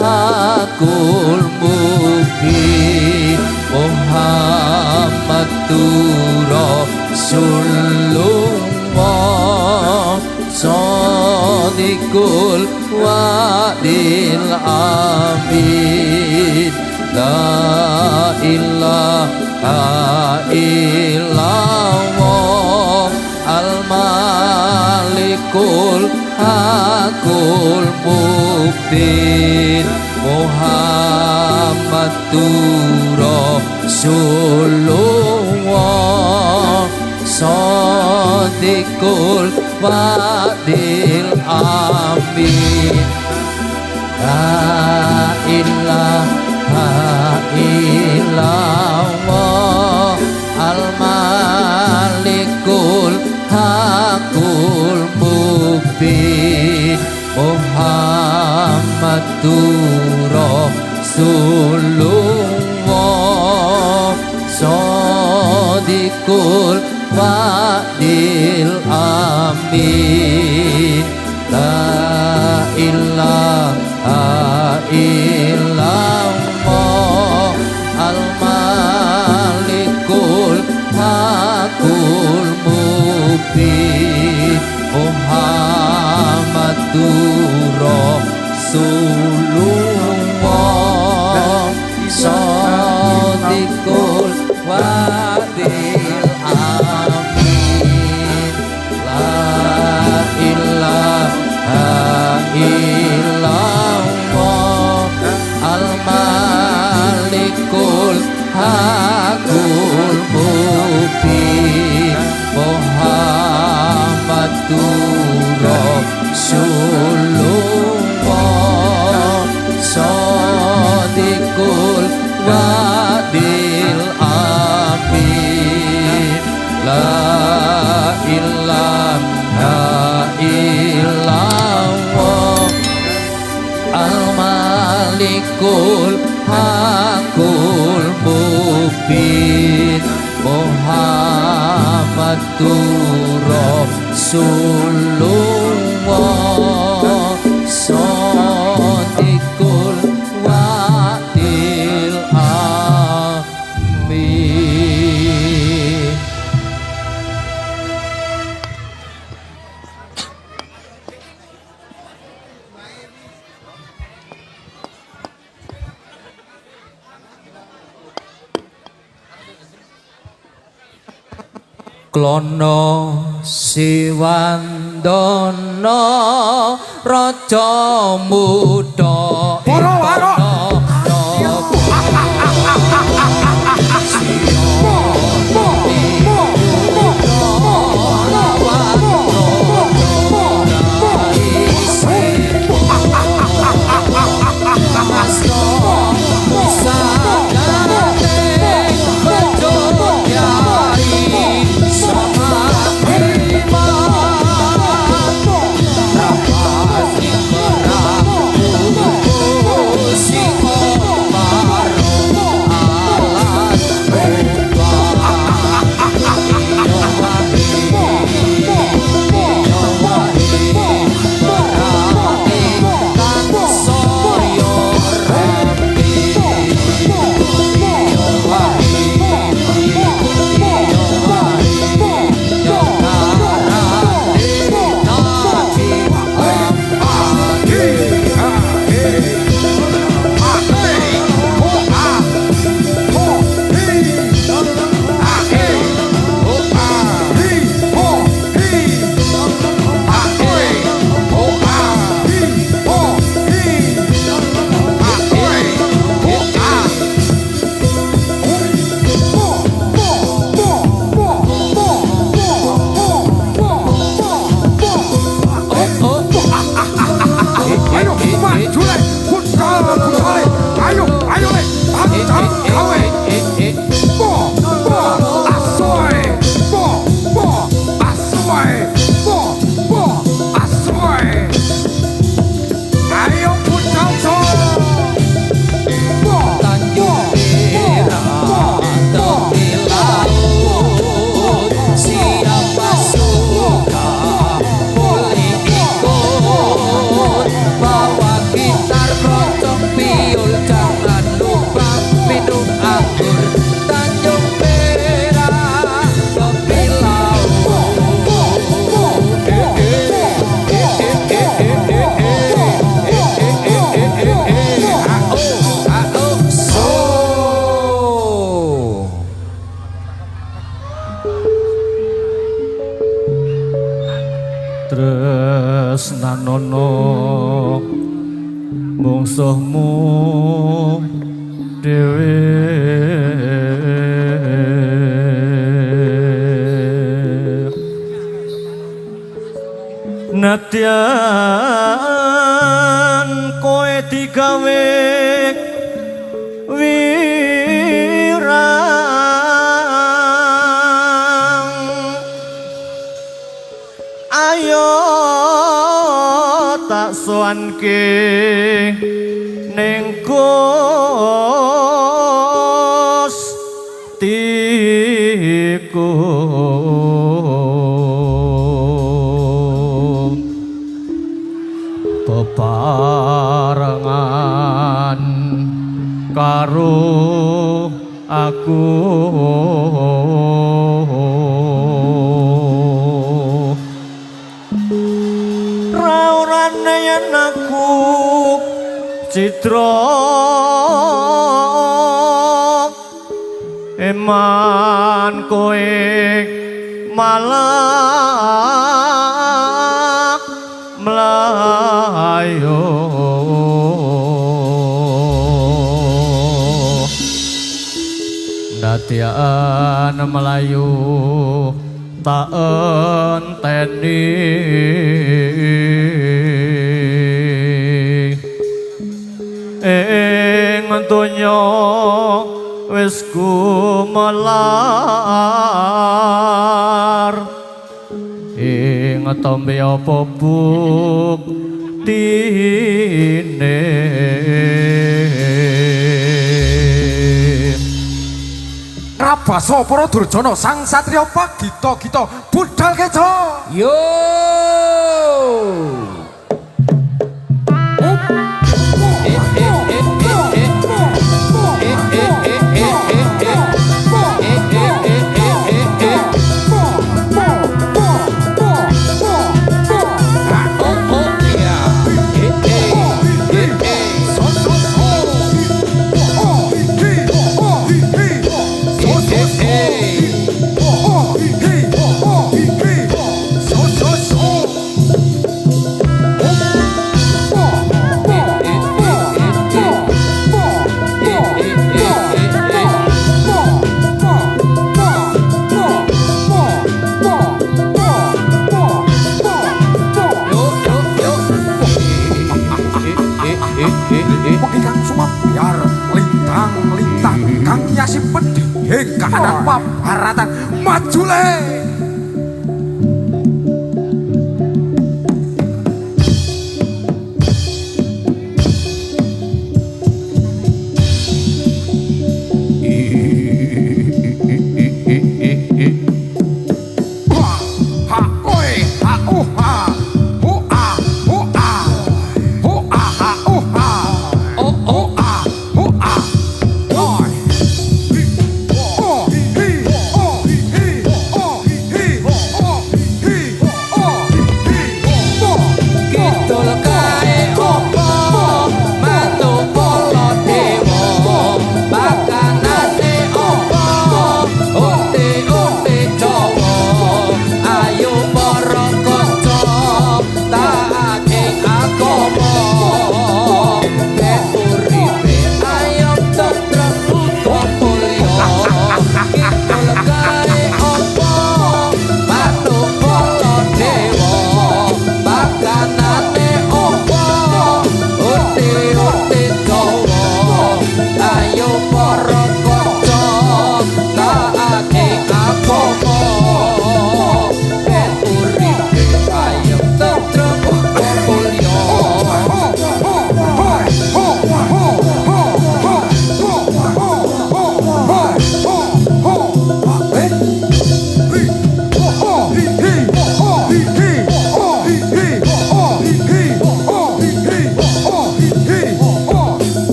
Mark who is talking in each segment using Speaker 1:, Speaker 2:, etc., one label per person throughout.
Speaker 1: hakul mubin Muhammadur Rasulullah Shadiqul wa'dil amin La ilaha illallah Al-Malikul Hakul Mubin Muhammadur Rasulullah Shadiqul wa'dil amin La ilaha illallah Al-Malikul Hakul Mubin Muhammadur Rasulullah Shadiqul wa'dil amin La ilaha illallah Al-Malikul Hakul Mubin Muhammadur Rasulullah Shadiqul wa'dil amin La ilaha illallah Al-Malikul Hakul Mubin Muhammadur Rasulullah Shadiqul wa'dil amin La ilaha illallah Al-Malikul Hakul Mubin Muhammadur Rasulullah Shadiqul wa'dil amin Klono Siwandana Raja Muda
Speaker 2: Para warok
Speaker 1: Si tresnanono mungsuhmu dhewe nadyan kowe digawe wirang ayo tak sowanke ning Gustiku bebarengan karo aku raurane yen aku citra eman kowe malah mlayu nadyan melayu tak enteni ing donya wis gumelar ing tembe apa buktine
Speaker 2: Rabaso para Durjana sang satriya pagita-gita budal keca
Speaker 1: yo
Speaker 2: kahanan pabaratan maju le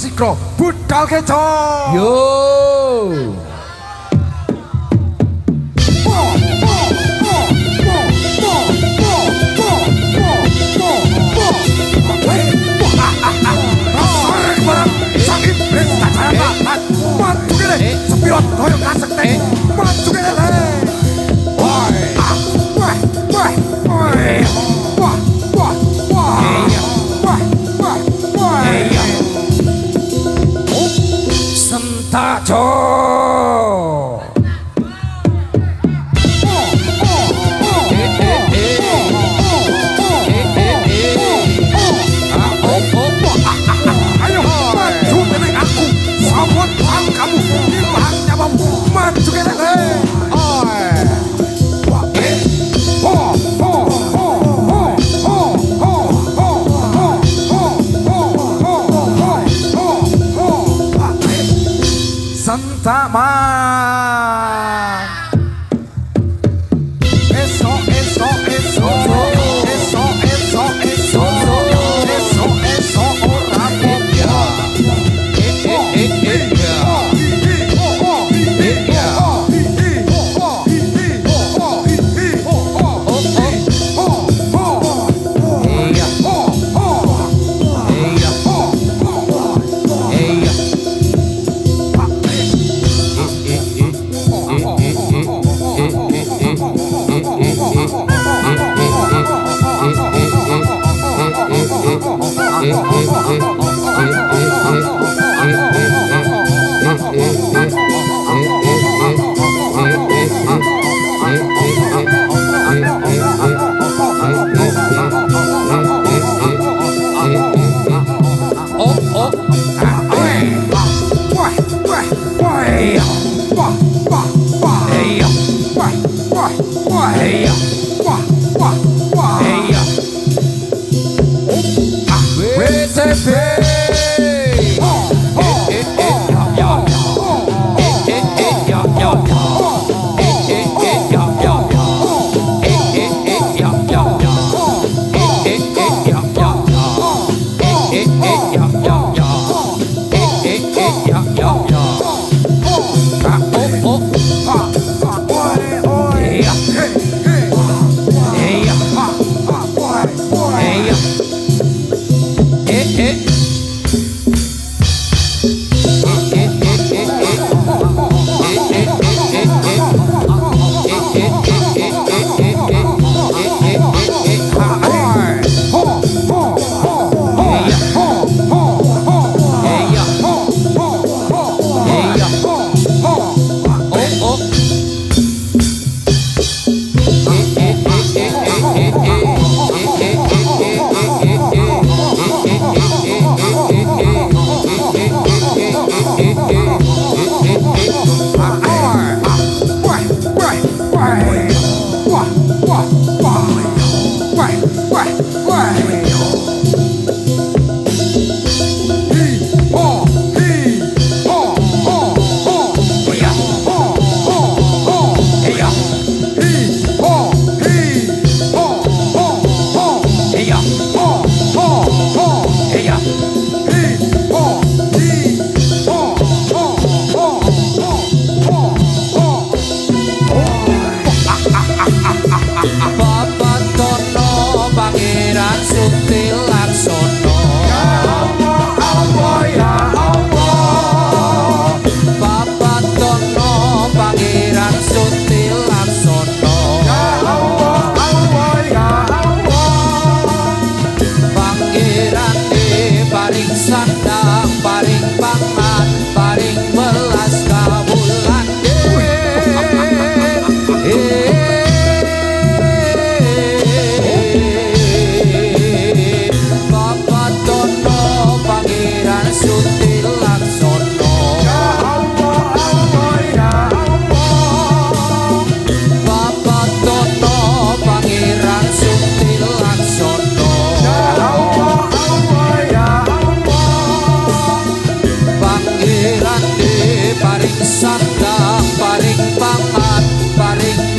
Speaker 2: sikro budal keco
Speaker 1: yo
Speaker 2: Sentajo. Ayo maju dengan aku, sambut kamu, hilang nyawamu, maju ke Sentaman. Esok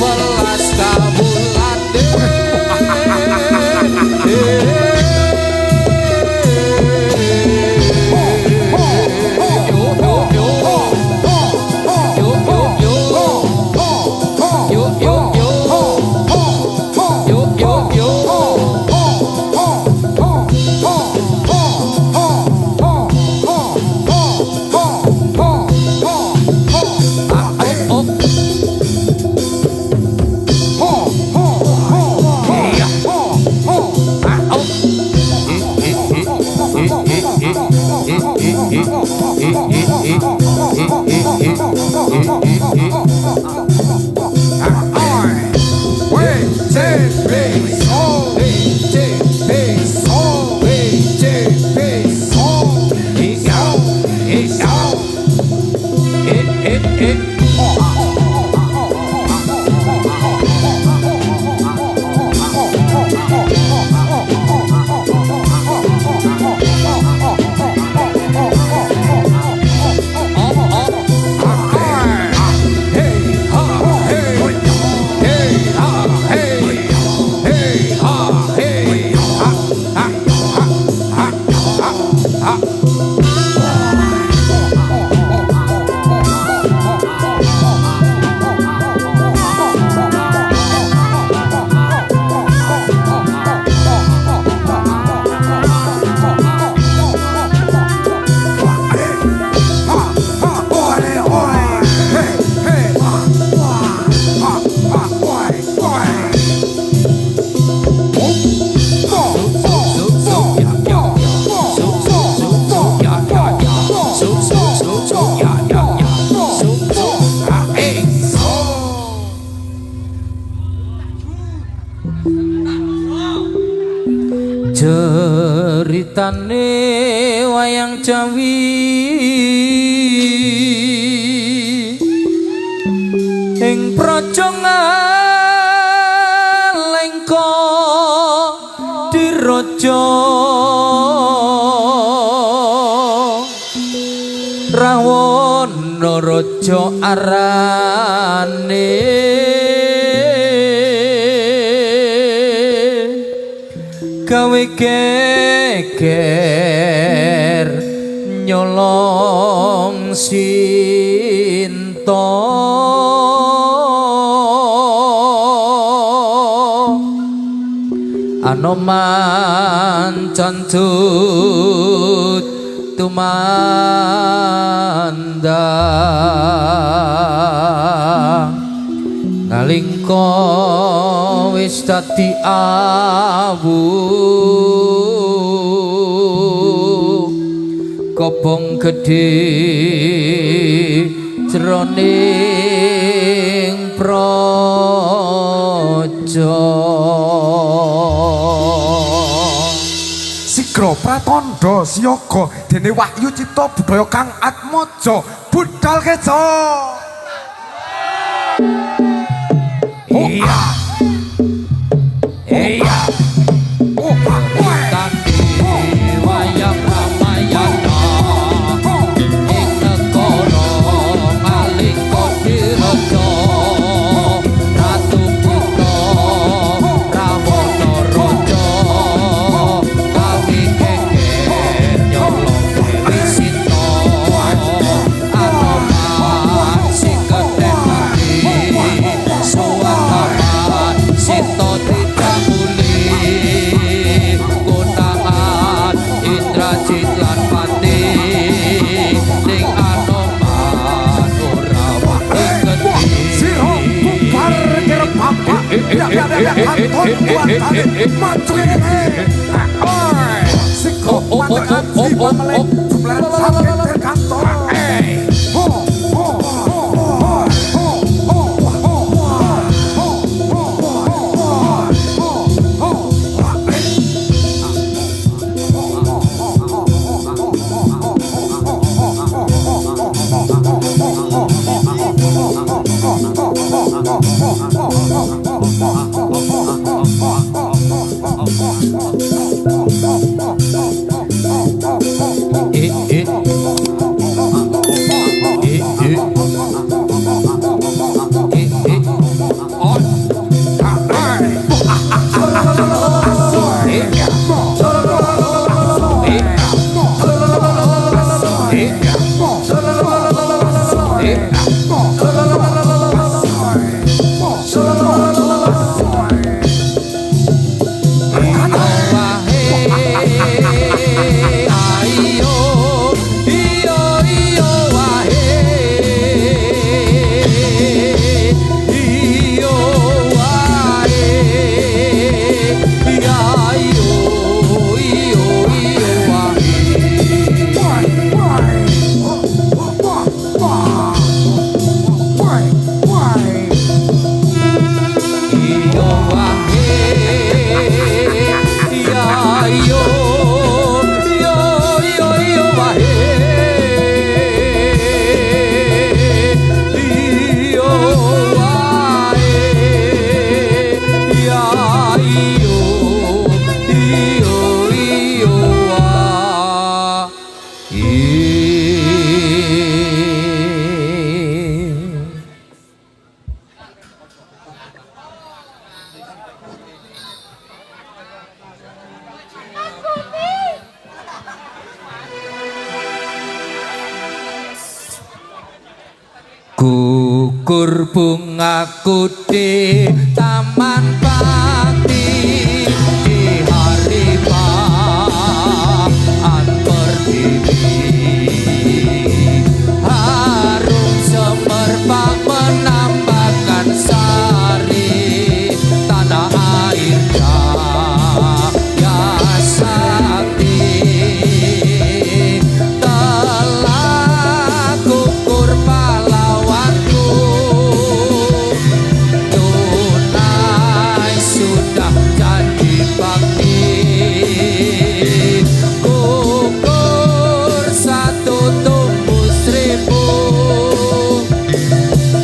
Speaker 2: orang muda.
Speaker 1: Ceritane wayang Jawi ing praja Ngalengka diraja Rawana raja arane gawe geger nyolong Sinta Anoman cantut tumandang nalingka wis dadi awu kobong gedhe jroning praja
Speaker 2: Sigra Pratandha siyaga dene Wahyu Cipta Budaya Kang Atmaja budal keja. Iya. Iya. Oh,
Speaker 1: tadi wayang Ramayana ing negara Ngalengka diraja Ratu Kita Rawana raja gawe geger nyolong Dewi Sinta Anoman sing kedhek suwakaman Sinta didamuli konangan Indrajit lan Pati ning Anoman ora wani
Speaker 2: sira bubar kira papa. Ya kanton kuatane maju kene. Sigra pantekan si pamelek jumlahan sakit terkantor.
Speaker 1: Gugur bungaku di taman bakti di hari Paat Pertiwi. Harum semerbak menambahkan sari tanah air Jaya Sakti. Telah gugur pahlawanku, tunai sudah janji bakti. Gugur satu tumbuh seribu,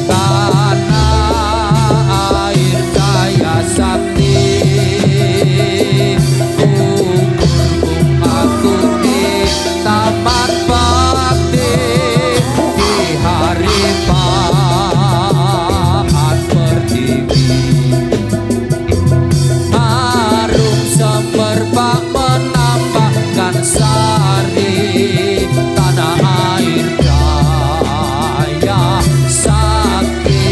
Speaker 1: tanah air Jaya Sakti. Gugur bungaku di taman bakti di hari Paat Pertiwi. Harum semerbak menambahkan sari tanah air Jaya Sakti.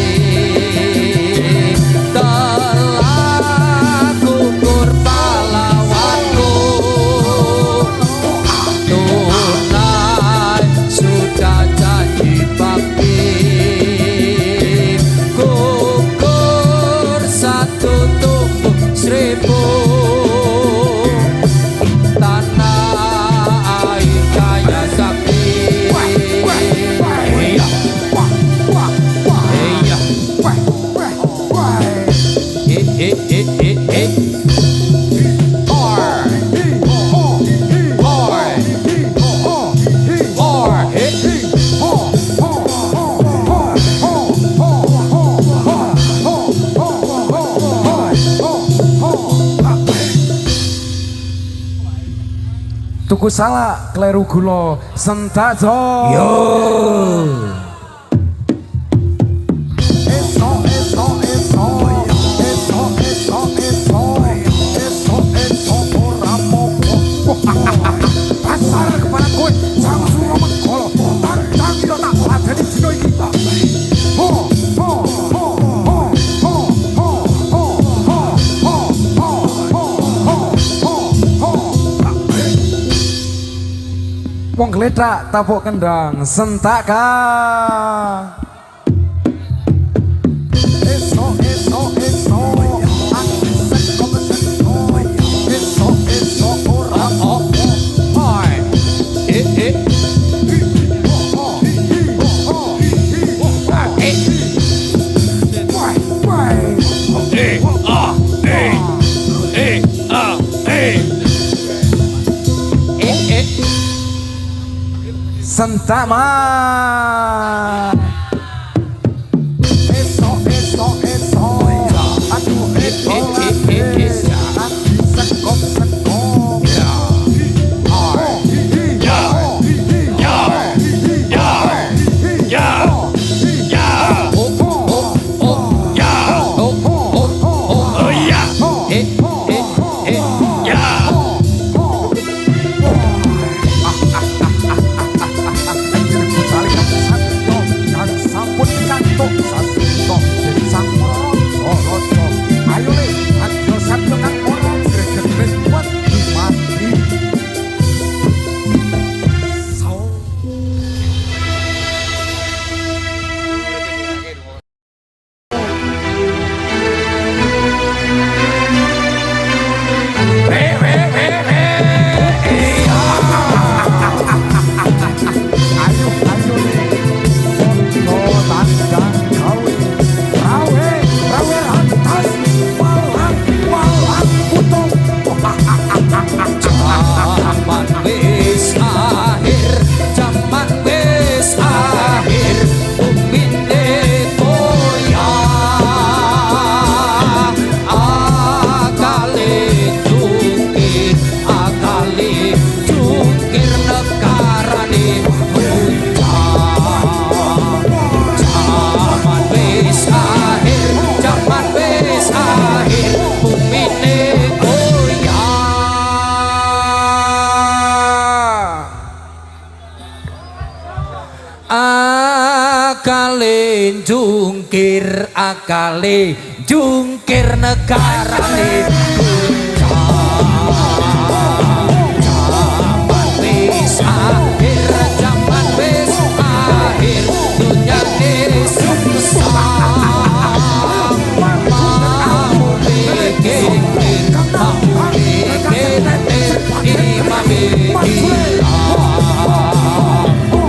Speaker 1: Telah gugur pahlawanku, tunai sudah janji bakti. Gugur satu tumbuh seribu, tanah air Jaya Sakti.
Speaker 2: Tuku salah kleru gula sentak jo. Yo. Pasar kepala kowe sama suruh menggolo tantang kita tak ladeni dino iki. Ho ho ho ho ho ho ho ho ho ho ho. Wong gledak tapuk kendang sentak kang. Sentak mah. Esok aduh sekop
Speaker 1: akale jungkir negarane jaman wis akhir jaman wis akhir dunyane susah mau bikin imam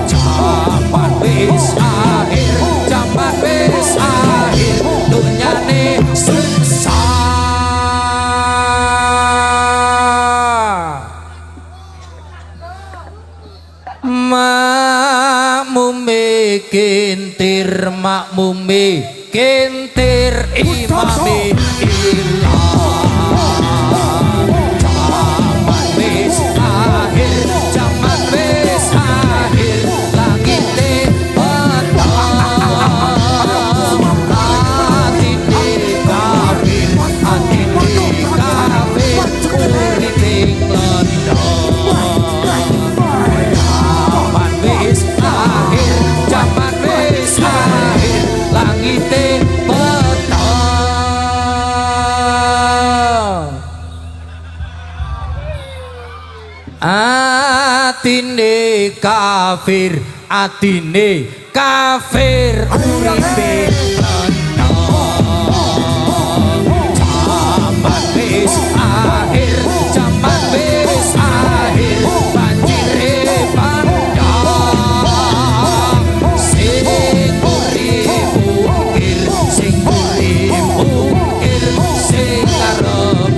Speaker 1: jaman wis akhir jaman wis akhir dunyane susah makmume kentir imame jaman wis akhir jaman wis akhir langite atine kafir uripe jaman wis akhir jaman wis akhir banjire pandang sing urip mungkir sing urip mungkir sing arep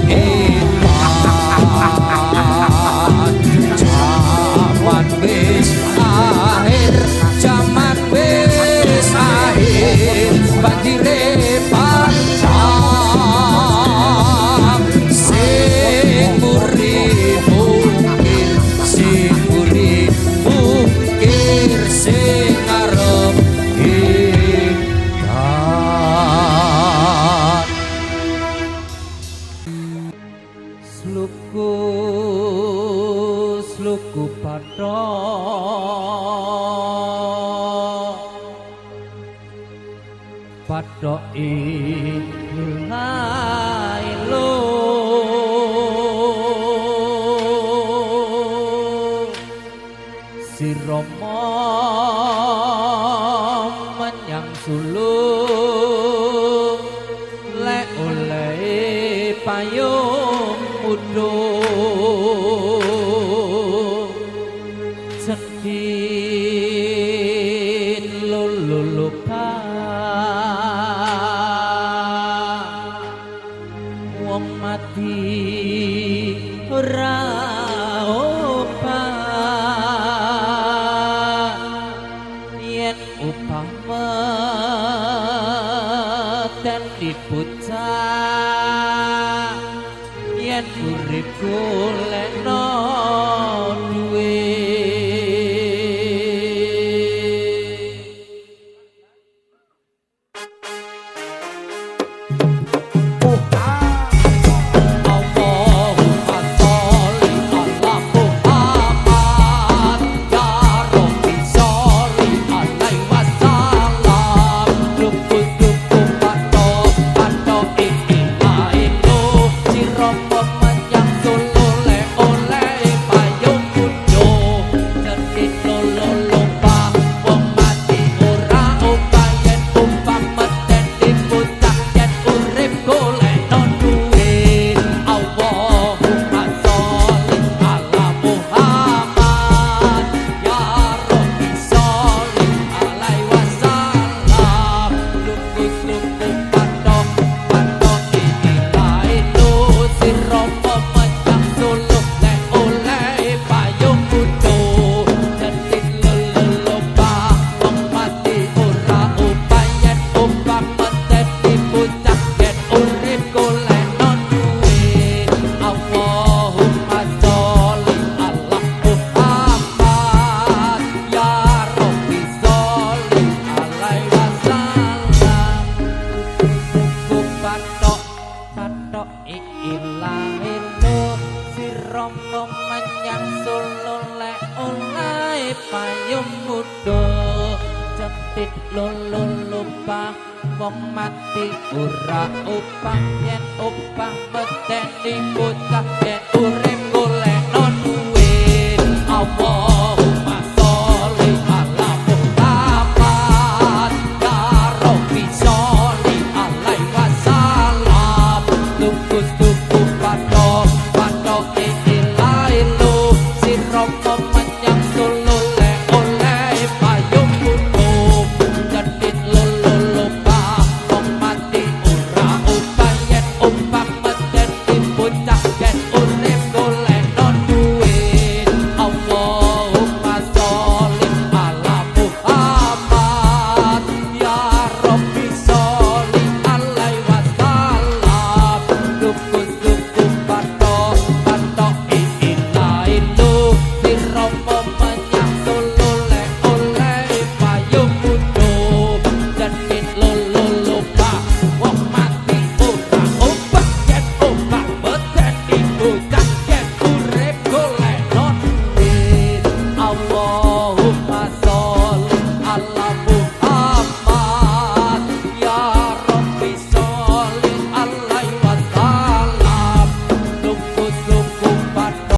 Speaker 1: jaman wis akhir jaman wis akhir banjire pandang sing urip mungkir sing urip mungkir sing arep edan sluku padha padha ilailo sirama menyang sulu lek oleh payung udo sedih lulupa wong mati ora yen upama ten dipucak yen urip golekno duwe
Speaker 3: Romo menyang solo lek
Speaker 1: tit lolo lupa wong mati ora upah yen upah medeni bocah yen urip golek no duit Allah